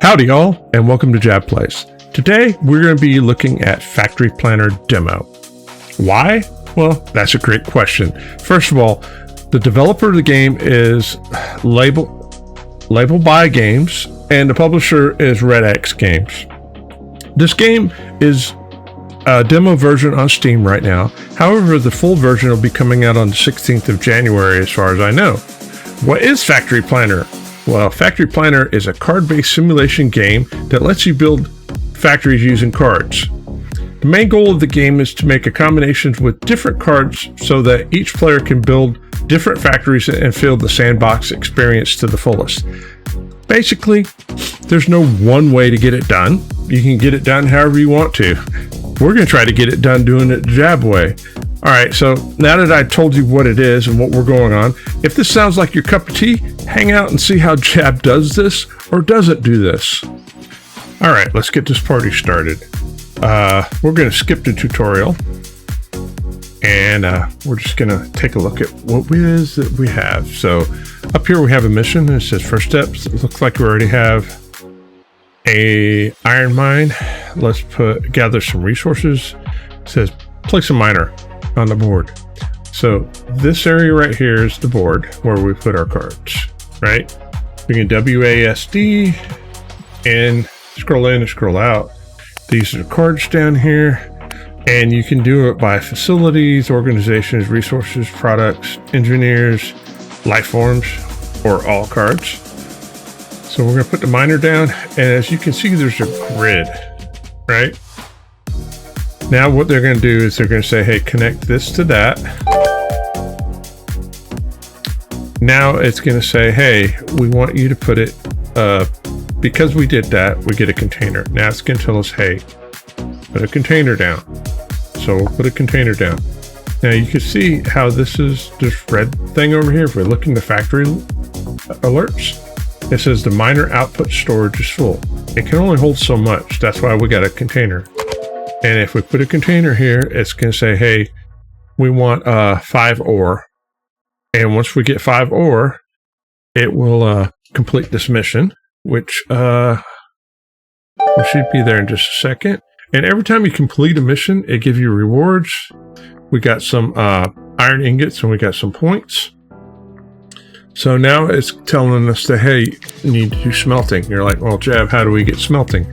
Howdy y'all, and welcome to Jab Plays. Today we're going to be looking at Factory Planner Demo. Why? Well, that's a great question. First of all, the developer of the game is Label by Games, and the publisher is Red X Games. This game is a demo version on Steam right now. However, the full version will be coming out on the 16th of January as far as I know. What is Factory Planner? Well, Factory Planner is a card-based simulation game that lets you build factories using cards. The main goal of the game is to make combinations with different cards so that each player can build different factories and feel the sandbox experience to the fullest. Basically, there's no one way to get it done. You can get it done however you want to. We're going to try to get it done doing it the Jab way. All right, so now that I told you what it is and what we're going on, if this sounds like your cup of tea, hang out and see how Jab does this or doesn't do this. All right, let's get this party started. We're going to skip the tutorial, and we're just going to take a look at what it is that we have. So up here we have a mission. It says first steps. It looks like we already have a iron mine. Let's gather some resources. It says place a miner on the board. So this area right here is the board where we put our cards, right? We can WASD and scroll in and scroll out. These are the cards down here, and you can do it by facilities, organizations, resources, products, engineers, life forms, or all cards. So we're going to put the miner down, and as you can see, there's a grid, right? Now what they're going to do is they're going to say, hey, connect this to that. Now it's going to say, hey, we want you to put it, because we did that, we get a container. Now it's going to tell us, hey, put a container down. So we'll put a container down. Now you can see how this is this red thing over here. If we look in the factory alerts, it says the miner output storage is full. It can only hold so much. That's why we got a container. And if we put a container here, it's going to say, hey, we want 5 ore. And once we get 5 ore, it will complete this mission, which we should be there in just a second. And every time you complete a mission, it gives you rewards. We got some iron ingots and we got some points. So now it's telling us that, hey, you need to do smelting. You're like, well, Jab, how do we get smelting?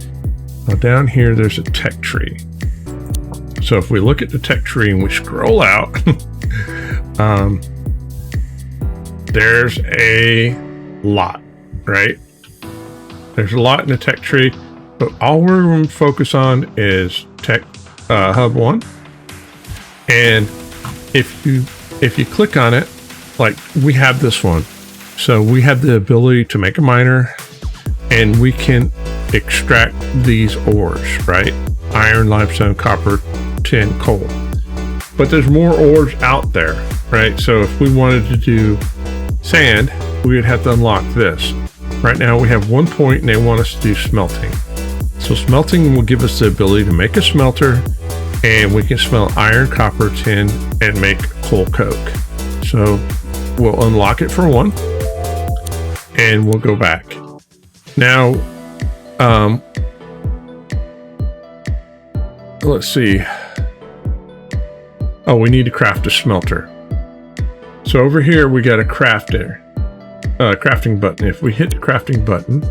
Well, down here, there's a tech tree. So if we look at the tech tree and we scroll out, there's a lot, right? There's a lot in the tech tree, but all we're going to focus on is tech hub 1. And if you click on it, like we have this one. So we have the ability to make a miner, and we can extract these ores, right? Iron, limestone, copper, tin, coal. But there's more ores out there, right? So if we wanted to do sand, we would have to unlock this. Right now we have 1 point and they want us to do smelting. So smelting will give us the ability to make a smelter, and we can smelt iron, copper, tin, and make coal coke. So we'll unlock it for 1 and we'll go back. Now, let's see. Oh, we need to craft a smelter. So over here we got a crafting button. If we hit the crafting button,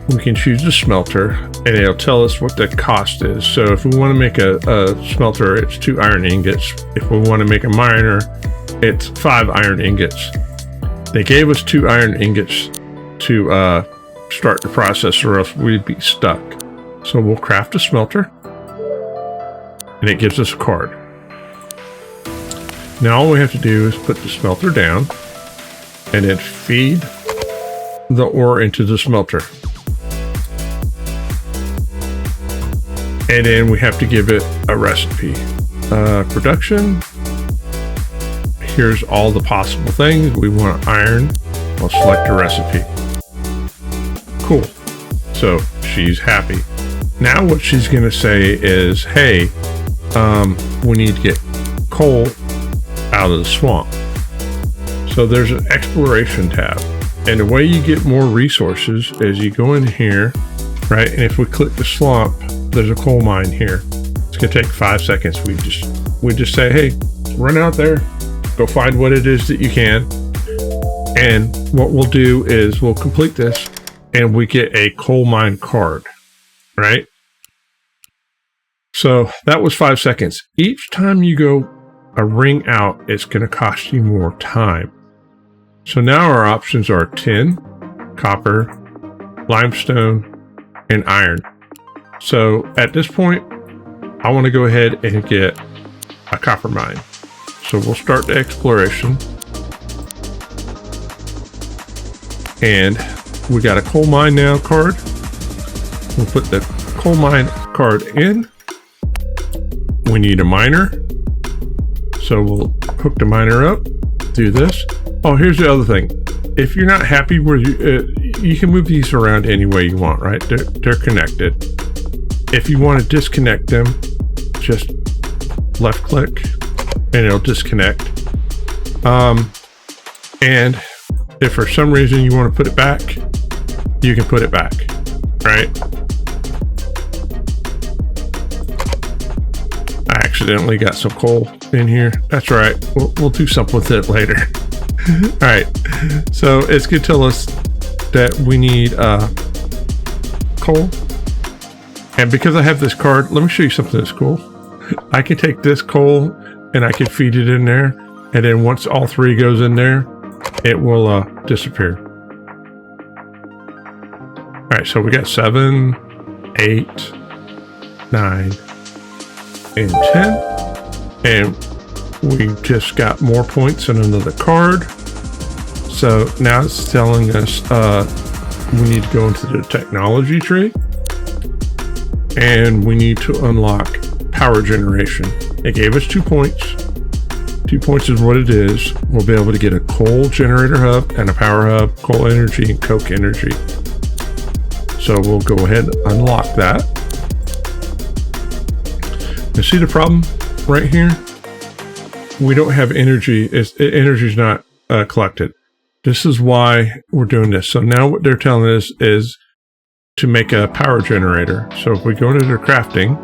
we can choose the smelter, and it'll tell us what the cost is. So if we want to make a smelter, it's 2 iron ingots. If we want to make a miner, it's 5 iron ingots. They gave us 2 iron ingots to start the process, or else we'd be stuck. So we'll craft a smelter, and it gives us a card. Now all we have to do is put the smelter down and then feed the ore into the smelter. And then we have to give it a recipe. Production. Here's all the possible things. We want iron. I'll select a recipe. Cool. So she's happy. Now what she's going to say is, hey, we need to get coal out of the swamp. So there's an exploration tab. And the way you get more resources is you go in here, right? And if we click the swamp, there's a coal mine here. It's gonna take 5 seconds. We just say, hey, run out there, go find what it is that you can. And what we'll do is we'll complete this and we get a coal mine card, right? So that was 5 seconds. Each time you go a ring out, it's gonna cost you more time. So now our options are tin, copper, limestone, and iron. So at this point, I want to go ahead and get a copper mine. So we'll start the exploration. And we got a coal mine now card. We'll put the coal mine card in. We need a miner. So we'll hook the miner up, do this. Oh, here's the other thing. If you're not happy where you can move these around any way you want, right? They're connected. If you want to disconnect them, just left click and it'll disconnect. And if for some reason you want to put it back, you can put it back, right? I accidentally got some coal in here. That's right. We'll do something with it later. All right. So it's going to tell us that we need coal. And because I have this card, let me show you something that's cool. I can take this coal and I can feed it in there. And then once all three goes in there, it will disappear. All right. So we got 7, 8, 9, and 10. And we just got more points in another card. So now it's telling us we need to go into the technology tree and we need to unlock power generation. It gave us 2 points. 2 points is what it is. We'll be able to get a coal generator hub and a power hub, coal energy and coke energy. So we'll go ahead and unlock that. You see the problem right here? We don't have energy. Energy's not collected. This is why we're doing this. So now what they're telling us is to make a power generator. So if we go into their crafting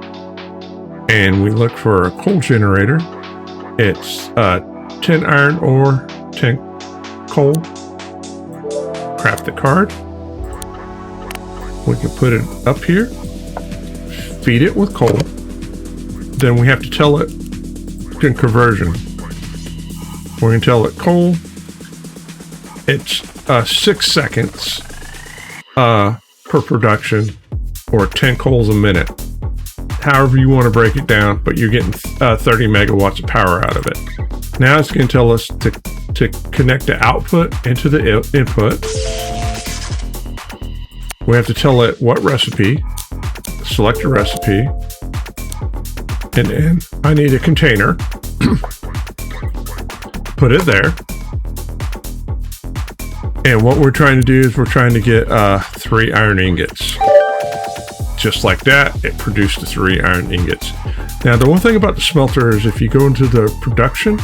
and we look for a coal generator, it's 10 iron ore, 10 coal. Craft the card. We can put it up here, feed it with coal. Then we have to tell it in conversion. We're going to tell it coal. It's 6 seconds per production, or 10 coals a minute. However you want to break it down, but you're getting 30 megawatts of power out of it. Now it's going to tell us to connect the output into the input. We have to tell it what recipe. Select a recipe. And then I need a container. Put it there. And what we're trying to do is we're trying to get 3 iron ingots. Just like that, it produced the 3 iron ingots. Now, the one thing about the smelter is if you go into the production,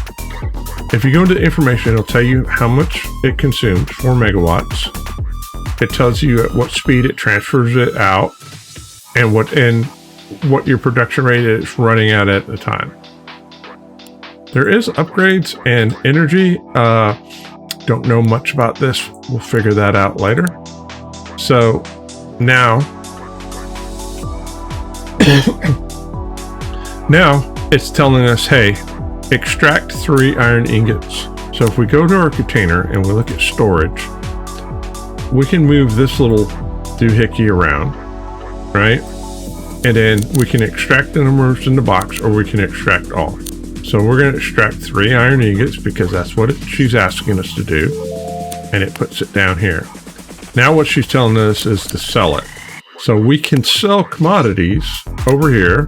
if you go into information, it'll tell you how much it consumes, 4 megawatts. It tells you at what speed it transfers it out and what your production rate is running at the time. There is upgrades and energy. Don't know much about this. We'll figure that out later. So now it's telling us, hey, extract 3 iron ingots. So if we go to our container and we look at storage, we can move this little doohickey around, right? And then we can extract the numbers in the box, or we can extract all. So we're going to extract 3 iron ingots because that's what she's asking us to do. And it puts it down here. Now what she's telling us is to sell it. So we can sell commodities over here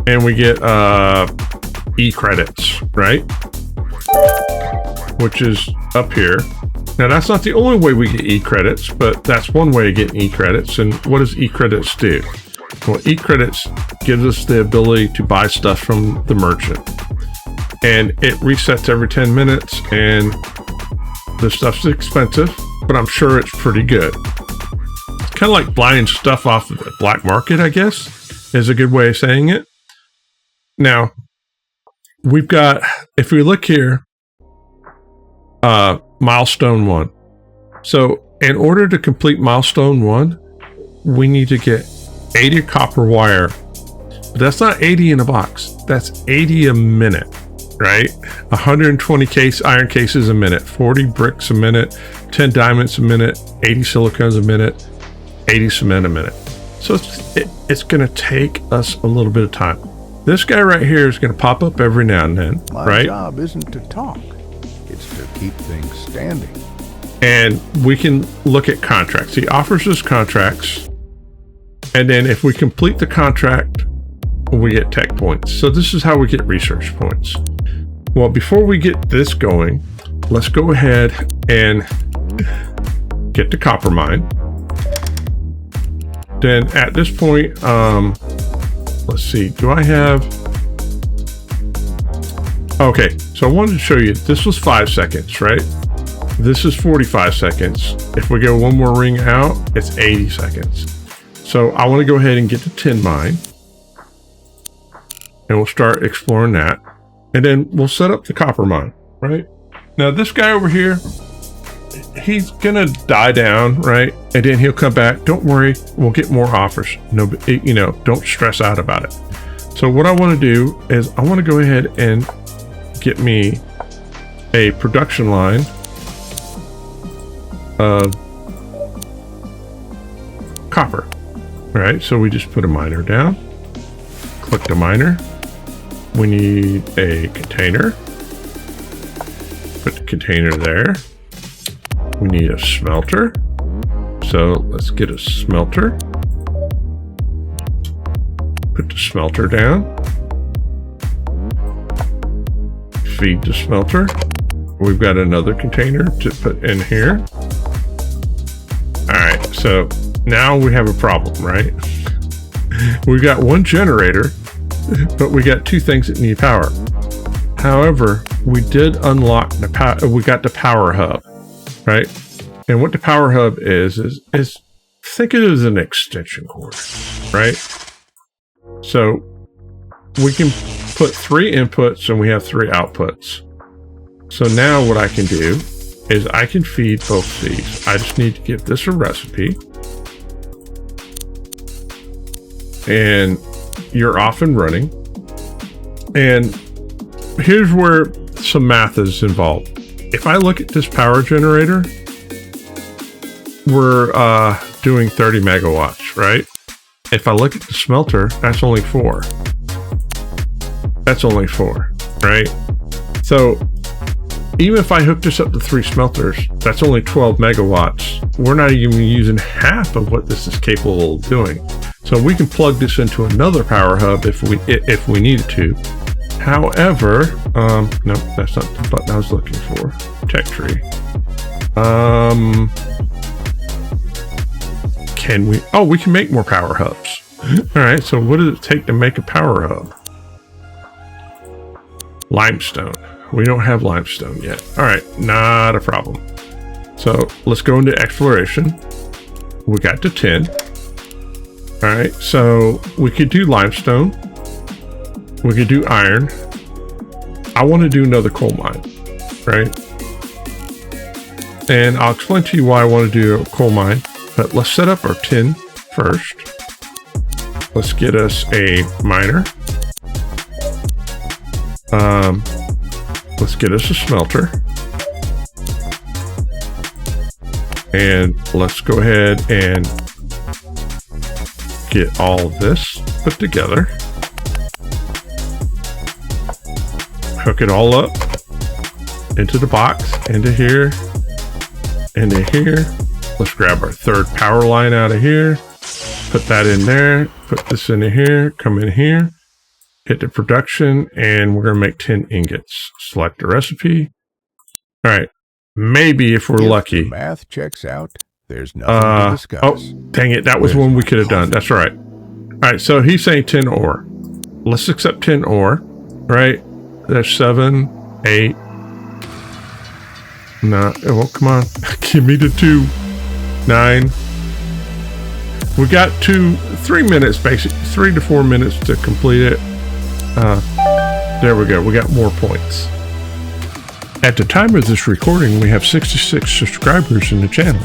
and we get e-credits, right? Which is up here. Now that's not the only way we get e-credits, but that's one way of getting e-credits. And what does e-credits do? Well, e-credits gives us the ability to buy stuff from the merchant. And it resets every 10 minutes, and the stuff's expensive. but I'm sure it's pretty good. Kind of like buying stuff off of the black market, I guess, is a good way of saying it. Now, we've got, if we look here, milestone 1. So in order to complete milestone 1, we need to get 80 copper wire. But that's not 80 in a box. That's 80 a minute, right? 120 iron cases a minute, 40 bricks a minute, 10 diamonds a minute, 80 silicones a minute, 80 cement a minute. So it's going to take us a little bit of time. This guy right here is going to pop up every now and then, My right? job isn't to talk. It's to keep things standing. And we can look at contracts. He offers us contracts. And then if we complete the contract, we get tech points. So this is how we get research points. Well, before we get this going, let's go ahead and get the copper mine. Then at this point, let's see, do I have... Okay, so I wanted to show you, this was 5 seconds, right? This is 45 seconds. If we go one more ring out, it's 80 seconds. So I want to go ahead and get the tin mine. And we'll start exploring that. And then we'll set up the copper mine, right? Now this guy over here, he's gonna die down, right? And then he'll come back. Don't worry, we'll get more offers. No, you know, don't stress out about it. So what I want to do is I want to go ahead and get me a production line of copper. All right, so we just put a miner down. Click the miner. We need a container. Put the container there. We need a smelter. So let's get a smelter. Put the smelter down. Feed the smelter. We've got another container to put in here. All right, so now we have a problem, right? We've got one generator, but we got 2 things that need power. However, we did unlock the power. We got the power hub, right? And what the power hub is think of it as an extension cord, right? So we can put 3 inputs and we have 3 outputs. So now what I can do is I can feed both these. I just need to give this a recipe. And you're off and running. And here's where some math is involved. If I look at this power generator, we're doing 30 megawatts, right? If I look at the smelter, that's only 4. That's only 4, right? So even if I hook this up to 3 smelters, that's only 12 megawatts. We're not even using half of what this is capable of doing. So we can plug this into another power hub if we needed to. However, no, that's not the button I was looking for. Tech tree. Can we? Oh, we can make more power hubs. All right. So what does it take to make a power hub? Limestone. We don't have limestone yet. All right, not a problem. So let's go into exploration. We got to 10. All right, so we could do limestone. We could do iron. I want to do another coal mine, right? And I'll explain to you why I want to do a coal mine, but let's set up our tin first. Let's get us a miner. Let's get us a smelter. And let's go ahead and get all of this put together. Hook it all up into the box, into here, into here. Let's grab our 3rd power line out of here. Put that in there. Put this into here. Come in here. Hit the production, and we're going to make 10 ingots. Select the recipe. All right. Maybe if we're lucky. The math checks out. There's nothing to discuss. Oh, dang it. That was one we could have done. That's right. All right. So he's saying 10 ore. Let's accept 10 ore. Right? That's 7, 8, No, oh, come on. Give me the 2. 9. We got 3 minutes, basically 3 to 4 minutes to complete it. There we go. We got more points. At the time of this recording, we have 66 subscribers in the channel.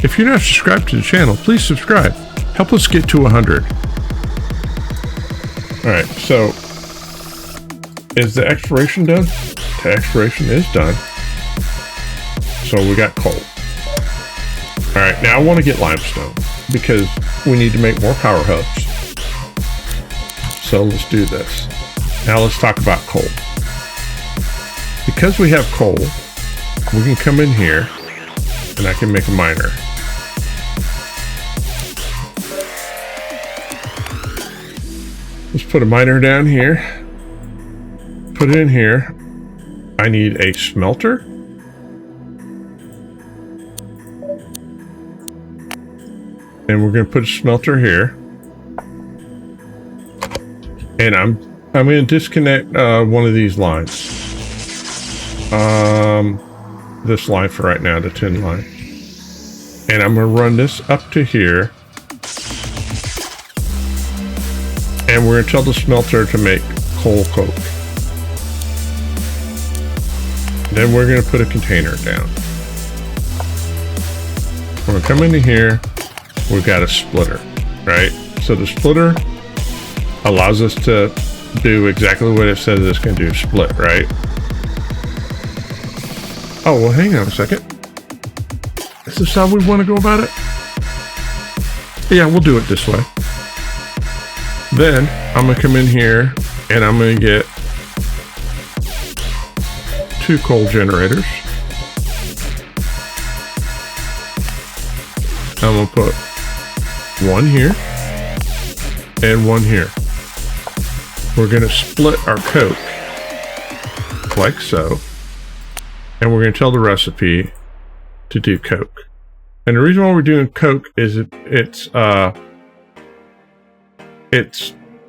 If you're not subscribed to the channel, please subscribe. Help us get to 100. All right, so is the exploration done? The exploration is done. So we got coal. All right, now I want to get limestone because we need to make more power hubs. So let's do this. Now let's talk about coal. Because we have coal, we can come in here and I can make a miner. Let's put a miner down here. Put it in here. I need a smelter. And we're going to put a smelter here. And I'm going to disconnect one of these lines. This line for right now, the tin line. And I'm going to run this up to here. And we're going to tell the smelter to make coal coke. Then we're going to put a container down. We're going to come into here. We've got a splitter, right? So the splitter allows us to do exactly what it says it's going to do, split, right? Oh, well, hang on a second. Is this how we want to go about it? Yeah, we'll do it this way. Then I'm going to come in here and I'm going to get 2 coal generators. I'm going to put 1 here and 1 here. We're going to split our coke like so. And we're going to tell the recipe to do coke. And the reason why we're doing coke is it's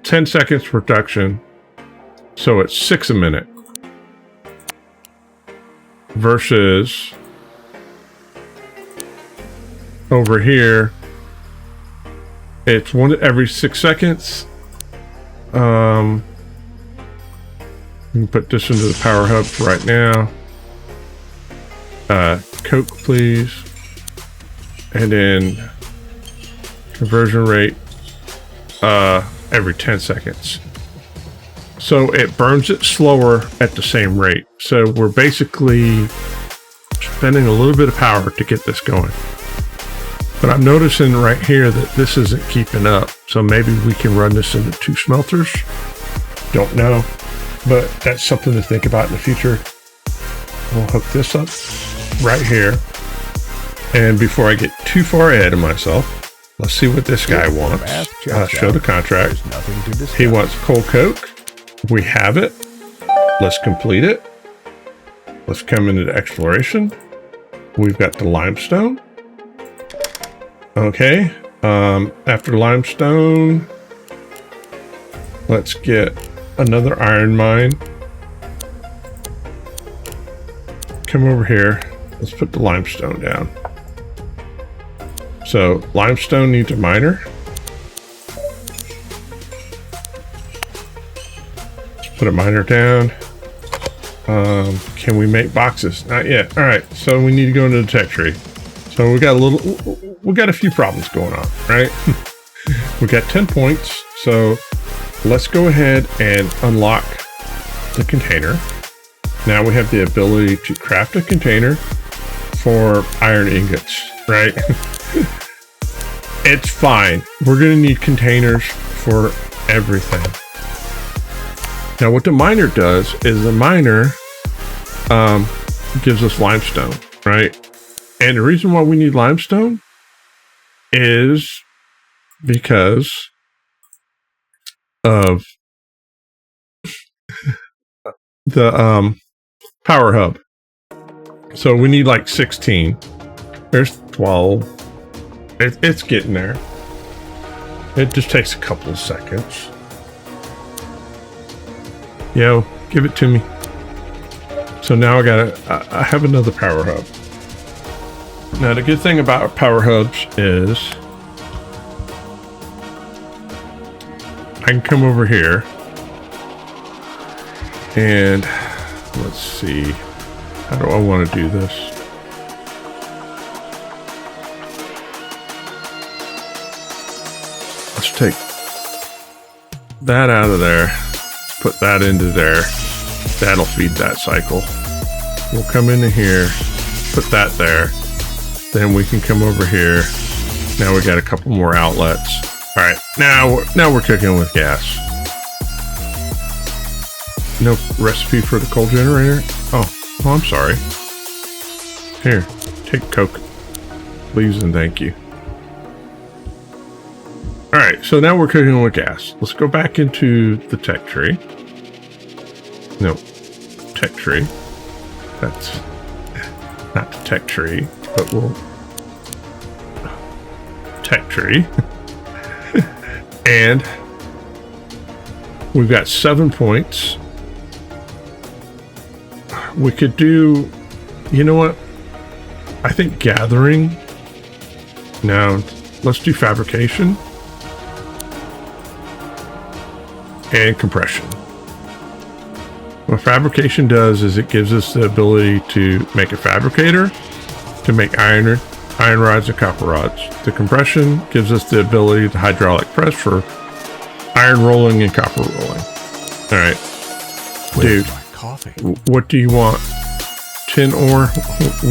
10 seconds production, so it's 6 a minute. Versus over here, it's 1 every 6 seconds. You can put this into the power hub right now. Coke, please. And then conversion rate every 10 seconds. So it burns it slower at the same rate. So we're basically spending a little bit of power to get this going. But I'm noticing right here that this isn't keeping up. So maybe we can run this into 2 smelters. Don't know. But that's something to think about in the future. We'll hook this up right here. And before I get too far ahead of myself, let's see what this guy wants. Show the contract. He wants coal coke. We have it. Let's complete it. Let's come into the exploration. We've got the limestone. Okay. After limestone, let's get another iron mine. Come over here. Let's put the limestone down. So limestone needs a miner. Let's put a miner down. Can we make boxes? Not yet. All right. So we need to go into the tech tree. So we got a few problems going on, right? We got 10 points. So let's go ahead and unlock the container. Now we have the ability to craft a container for iron ingots, right? It's fine. We're going to need containers for everything. Now what the miner does is the miner gives us limestone, right? And the reason why we need limestone is because of the power hub. So we need like 16. There's 12. It's getting there. It just takes a couple of seconds. Yo, give it to me. So now I have another power hub. Now the good thing about power hubs is I can come over here and let's see, how do I want to do this? Let's take that out of there, put that into there. That'll feed that cycle. We'll come into here, put that there. Then we can come over here. Now we got a couple more outlets. All right, now we're cooking with gas. No recipe for the coal generator? Oh, I'm sorry. Here, take Coke, please and thank you. All right, so now we're cooking with gas. Let's go back into the tech tree. No, tech tree. That's not the tech tree, but we'll tech tree. And we've got 7 points. We could do, you know what? I think gathering. Now, let's do fabrication and compression. What fabrication does is it gives us the ability to make a fabricator, to make iron rods and copper rods. The compression gives us the ability to hydraulic press for iron rolling and copper rolling. All right, dude, coffee. What do you want? Tin ore?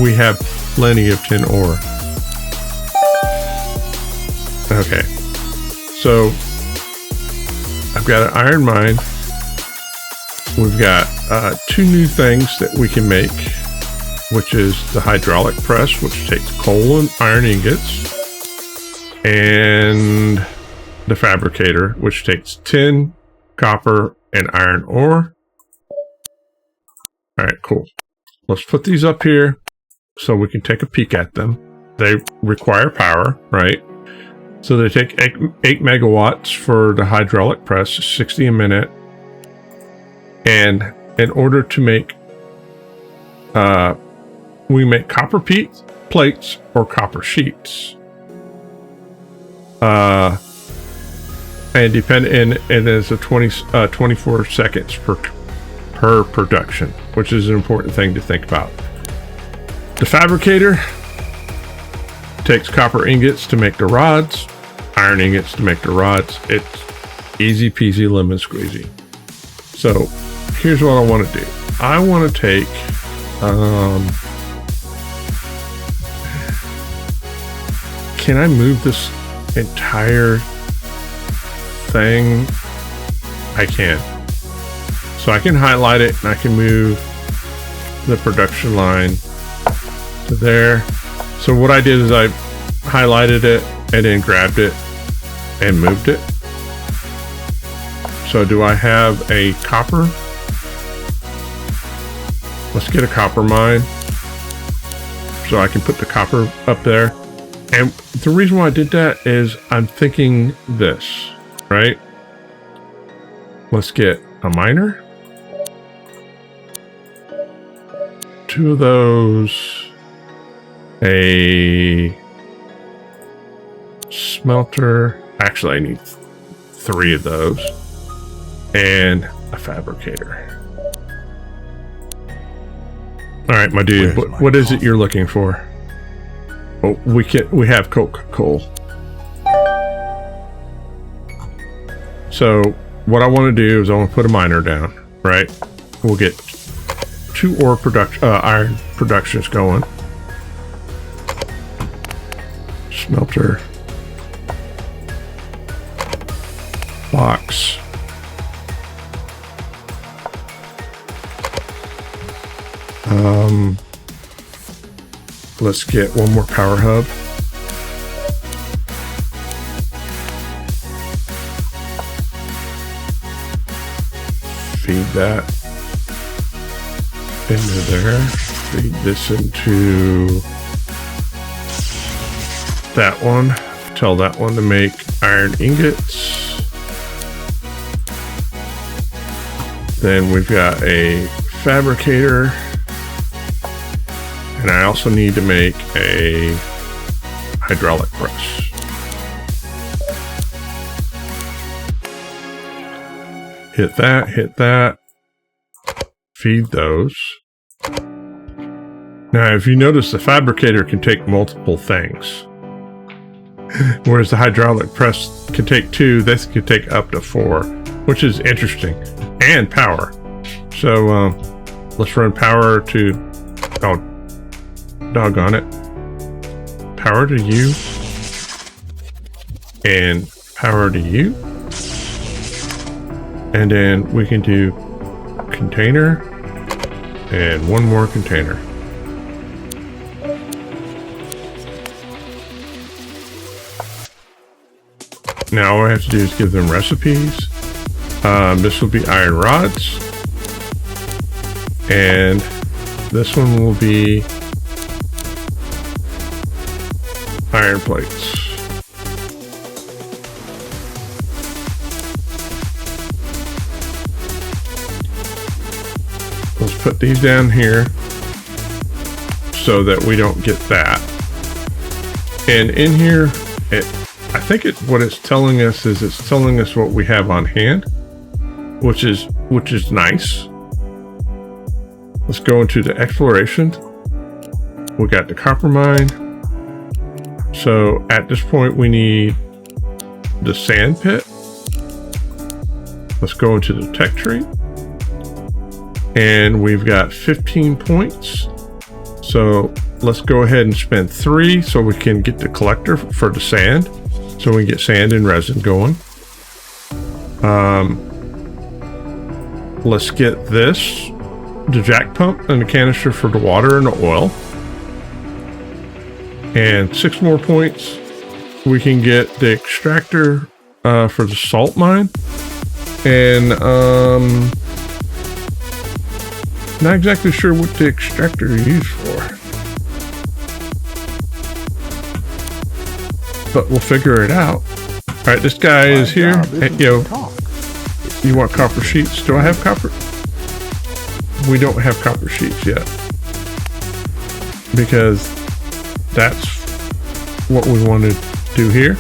We have plenty of tin ore. Okay, so I've got an iron mine. We've got 2 new things that we can make, which is the hydraulic press, which takes coal and iron ingots, and the fabricator, which takes tin, copper, and iron ore. All right, cool. Let's put these up here so we can take a peek at them. They require power, right? So they take 8 megawatts for the hydraulic press, 60 a minute. And in order to make, we make copper plates or copper sheets. And it's a 24 seconds per production, which is an important thing to think about. The fabricator takes copper ingots to make the rods, iron ingots to make the rods. It's easy peasy lemon squeezy. So here's what I want to do. I want to take can I move this entire thing? I can. So I can highlight it and I can move the production line to there. So what I did is I highlighted it and then grabbed it and moved it. So do I have a copper? Let's get a copper mine so I can put the copper up there. And the reason why I did that is I'm thinking this, right? Let's get a miner. 2 of those. A smelter. Actually, I need 3 of those. And a fabricator. All right, my dude, what is it you're looking for? Oh, we have coal. So what I want to do is I want to put a miner down, right? We'll get 2 iron productions going. Smelter. Box. Let's get 1 more power hub. Feed that into there. Feed this into that one. Tell that one to make iron ingots. Then we've got a fabricator And I also need to make a hydraulic press. Hit that. Feed those. Now, if you notice, the fabricator can take multiple things. Whereas the hydraulic press can take 2, this can take up to 4, which is interesting. And power. So, let's run power to... Oh, doggone it. Power to you. And power to you. And then we can do container. And one more container. Now all I have to do is give them recipes. This will be iron rods. And this one will be iron plates. Let's put these down here so that we don't get that. And in here, I think what it's telling us is it's telling us what we have on hand, which is nice. Let's go into the exploration. We got the copper mine. So at this point we need the sand pit. Let's go into the tech tree. And we've got 15 points. So let's go ahead and spend 3 so we can get the collector for the sand. So we can get sand and resin going. Let's get this, the jack pump and the canister for the water and the oil. And 6 more points. We can get the extractor for the salt mine. And not exactly sure what the extractor is used for. But we'll figure it out. Alright, this guy is here. Hey, yo, you want copper sheets? Do I have copper? We don't have copper sheets yet. Because that's what we want to do here.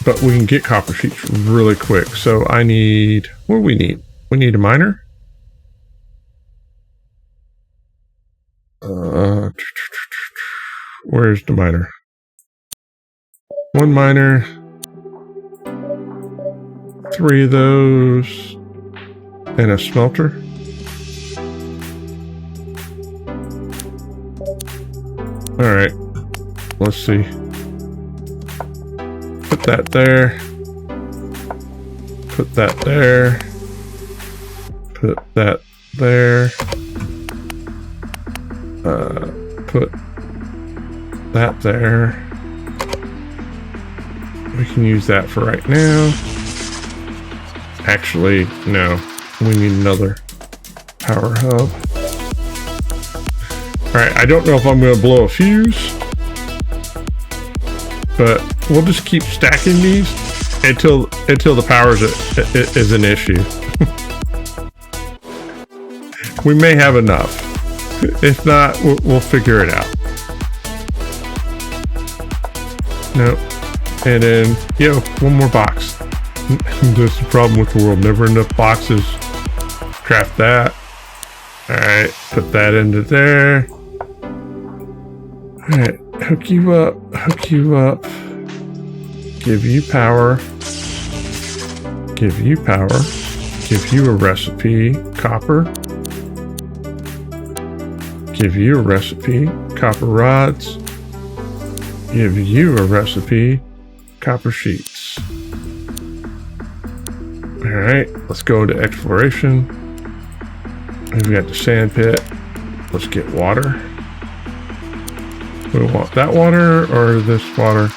But we can get copper sheets really quick. So I need, what do we need? We need a miner. Where's the miner? 1 miner, 3 of those, and a smelter. Alright, let's see. Put that there. Put that there. Put that there. Put that there. We can use that for right now. Actually, no. We need another power hub. Alright, I don't know if I'm going to blow a fuse. But we'll just keep stacking these until the power is an issue. We may have enough. If not, we'll figure it out. Nope. And then, yo, 1 more box. That's the problem with the world. Never enough boxes. Craft that. Alright, put that into there. Alright, hook you up. Hook you up. Give you power. Give you power. Give you a recipe. Copper. Give you a recipe. Copper rods. Give you a recipe. Copper sheets. Alright, let's go into exploration. We've got the sand pit. Let's get water. We want that water or this water?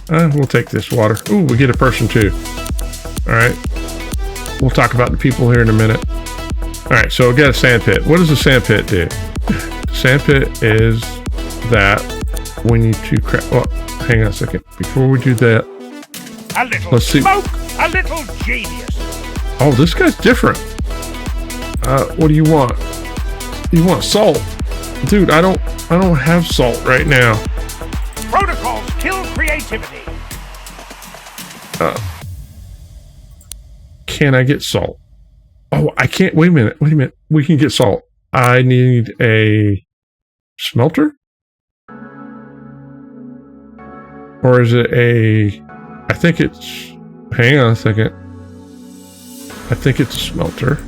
We'll take this water. Ooh, we get a person too. Alright. We'll talk about the people here in a minute. Alright, so we got a sand pit. What does a sand pit do? The sand pit is that we need to hang on a second. Before we do that, a little let's see. Smoke, a little genius. Oh, this guy's different. What do you want? You want salt? Dude, I don't have salt right now. Protocols kill creativity. Can I get salt? Oh, I can't. Wait a minute. We can get salt. I need a smelter? Or is it a... I think it's... Hang on a second. I think it's a smelter.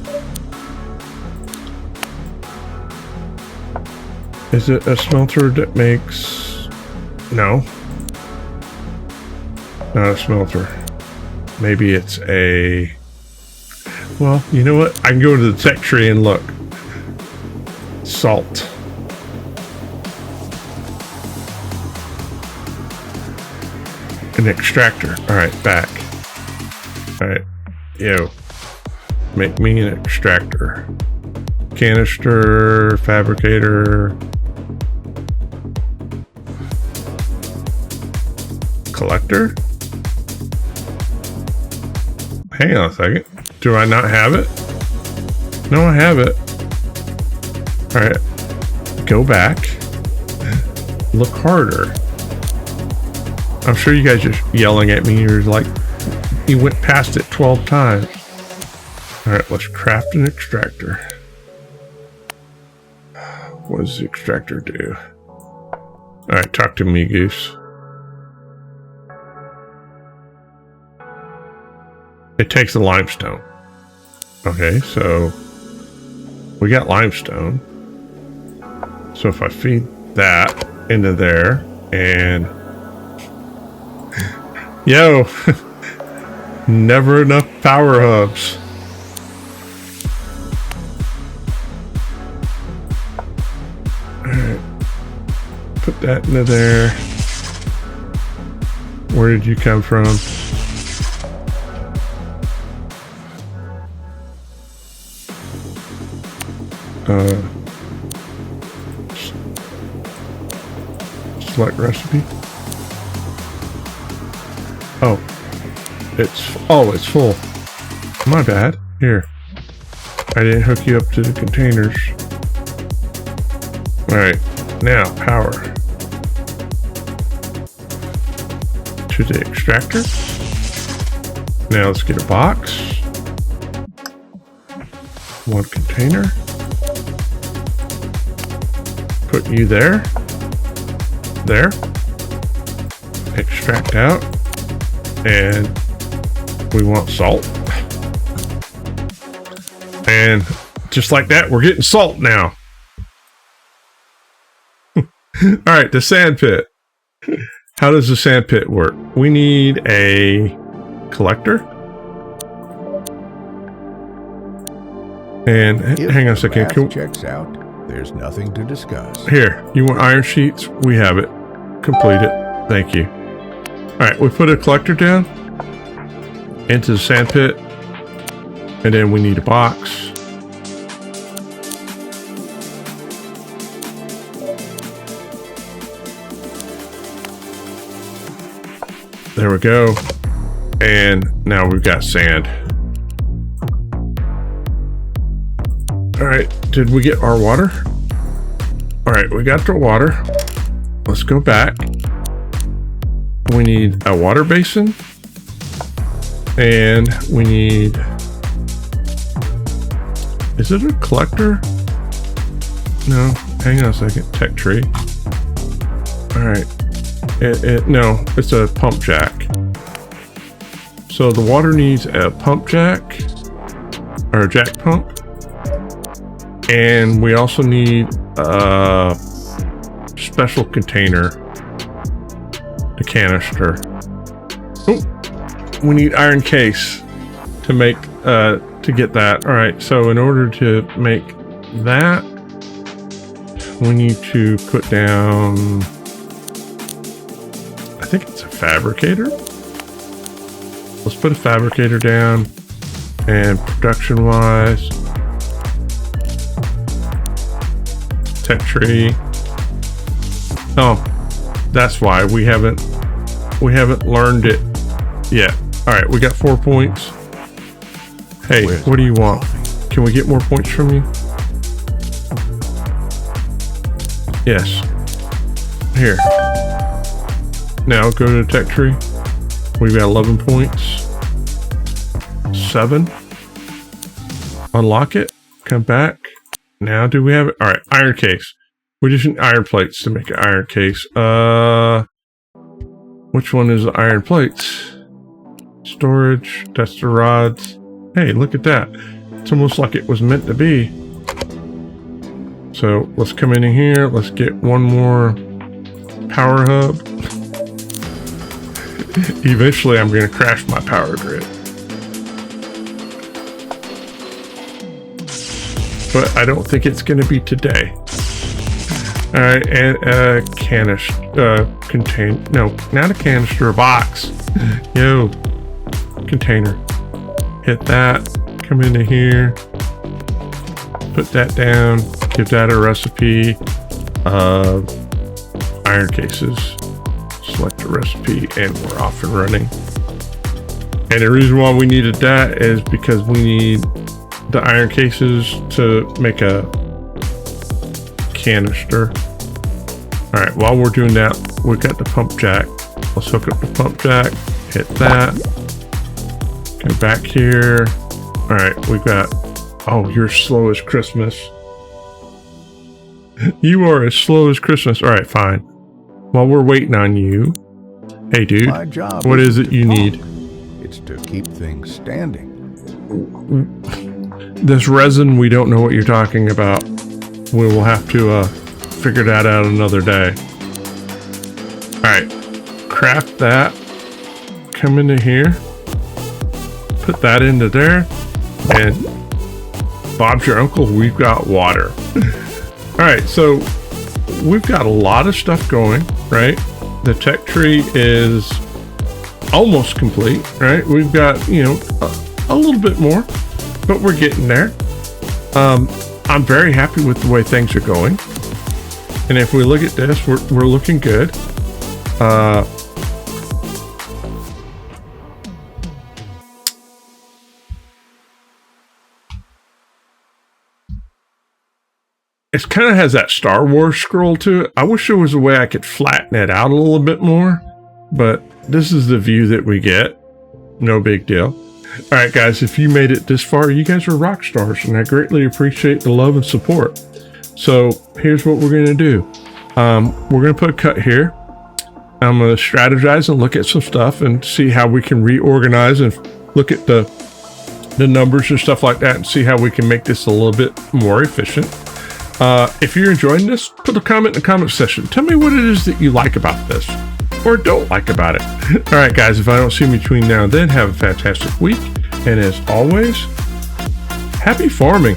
Is it a smelter that makes... No. Not a smelter. Maybe it's a... Well, you know what? I can go to the tech tree and look. Salt. An extractor. Alright, back. Alright. Yo. Make me an extractor. Canister, fabricator. Collector? Hang on a second. Do I not have it? No, I have it. Alright. Go back. Look harder. I'm sure you guys are yelling at me. You're like, you went past it 12 times. Alright, let's craft an extractor. What does the extractor do? Alright, talk to me, Goose. It takes the limestone. Okay, so we got limestone. So if I feed that into there and yo, never enough power hubs. Alright, put that into there. Where did you come from? Select recipe. It's full. My bad. Here. I didn't hook you up to the containers. Alright. Now, power. To the extractor. Now let's get a box. One container. Put you there. There. Extract out. And we want salt. And just like that, we're getting salt now. Alright, the sand pit. How does the sand pit work? We need a collector. And hang on a second. If the math checks out, there's nothing to discuss. Here, you want iron sheets? We have it. Complete it. Thank you. Alright, we put a collector down into the sand pit. And then we need a box. There we go. And now we've got sand. Alright, did we get our water? Alright, we got the water. Let's go back. We need a water basin. And we need... Is it a collector? No, hang on a second. Tech tree. Alright. No, it's a pump jack. So the water needs a pump jack. Or a jack pump. And we also need a special container. A canister. Oh, we need iron case to make to get that. All right, so in order to make that, we need to put down, I think it's a fabricator. Let's put a fabricator down. And production wise, tech tree. Oh, that's why we haven't learned it yet. All right, we got 4 points. Hey, what do you want? Can we get more points from you? Yes. Here. Now go to the tech tree. We've got 11 points. 7. Unlock it. Come back. Now do we have it? All right, iron case. We just need iron plates to make an iron case. Which one is the iron plates? Storage. That's the rods. Hey, look at that. It's almost like it was meant to be. So let's come in here. Let's get one more power hub. Eventually, I'm going to crash my power grid. But I don't think it's going to be today. All right, and a canister, no, not a canister, a box. Yo, container. Hit that, come into here, put that down, give that a recipe. Iron cases, select a recipe, and we're off and running. And the reason why we needed that is because we need the iron cases to make a canister. All right, while we're doing that, we've got the pump jack. Let's hook up the pump jack, hit that, go back here. All right, we've got, oh, you're slow as Christmas. You are as slow as Christmas. All right, fine. While we're waiting on you, hey dude, My job what is isn't it to you talk. need? It's to keep things standing. This resin, we don't know what you're talking about. We will have to figure that out another day. All right, craft that. Come into here. Put that into there. And Bob's your uncle, we've got water. All right, so we've got a lot of stuff going, right? The tech tree is almost complete, right? We've got, you know, a little bit more, but we're getting there. I'm very happy with the way things are going. And if we look at this, we're looking good. It kind of has that Star Wars scroll to it. I wish there was a way I could flatten it out a little bit more, but this is the view that we get. No big deal. All right, guys, if you made it this far, you guys are rock stars, and I greatly appreciate the love and support. So here's what we're going to do. We're going to put a cut here. I'm going to strategize and look at some stuff and see how we can reorganize and look at the numbers and stuff like that and see how we can make this a little bit more efficient. If you're enjoying this, put a comment in the comment section. Tell me what it is that you like about this or don't like about it. All right, guys, if I don't see you between now and then, have a fantastic week. And as always, happy farming.